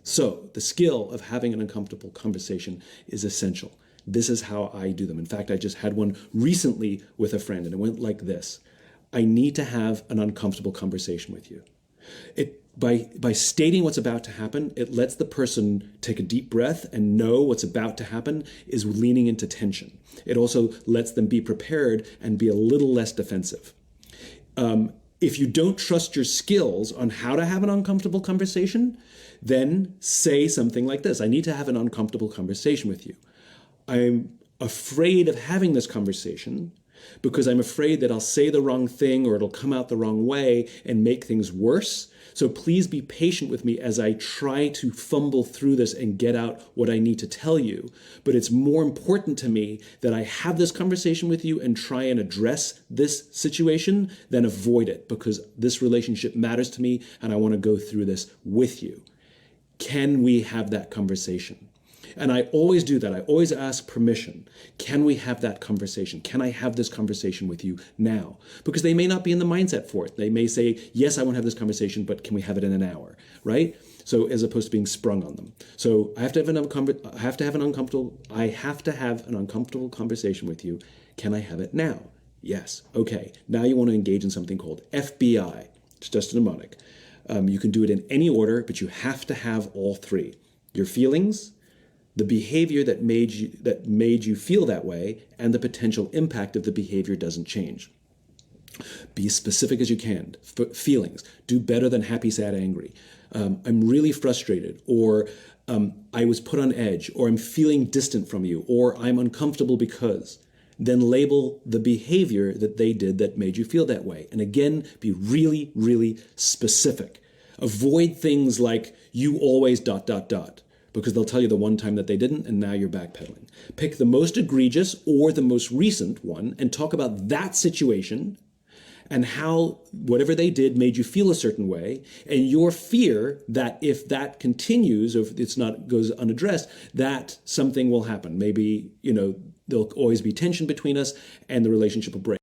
So the skill of having an uncomfortable conversation is essential. This is how I do them. In fact, I just had one recently with a friend, and it went like this. I need to have an uncomfortable conversation with you. By stating what's about to happen, it lets the person take a deep breath and know what's about to happen is leaning into tension. It also lets them be prepared and be a little less defensive. If you don't trust your skills on how to have an uncomfortable conversation, then say something like this. I need to have an uncomfortable conversation with you. I'm afraid of having this conversation because I'm afraid that I'll say the wrong thing or it'll come out the wrong way and make things worse. So please be patient with me as I try to fumble through this and get out what I need to tell you. But it's more important to me that I have this conversation with you and try and address this situation than avoid it, because this relationship matters to me and I want to go through this with you. Can we have that conversation? And I always do that. I always ask permission. Can we have that conversation? Can I have this conversation with you now? Because they may not be in the mindset for it. They may say, yes, I want to have this conversation, but can we have it in an hour, right? So as opposed to being sprung on them. So I have to have an uncomfortable conversation with you. Can I have it now? Yes. Okay. Now you want to engage in something called FBI. It's just a mnemonic. You can do it in any order, but you have to have all three. Your feelings, the behavior that made you feel that way, and the potential impact if the behavior doesn't change. Be as specific as you can. Feelings. Do better than happy, sad, angry. I'm really frustrated, or I was put on edge, or I'm feeling distant from you, or I'm uncomfortable because. Then label the behavior that they did that made you feel that way. And again, be really, really specific. Avoid things like you always ... because they'll tell you the one time that they didn't, and now you're backpedaling. Pick the most egregious or the most recent one and talk about that situation and how whatever they did made you feel a certain way, and your fear that if that continues, or if it's not goes unaddressed, that something will happen. Maybe, there'll always be tension between us and the relationship will break.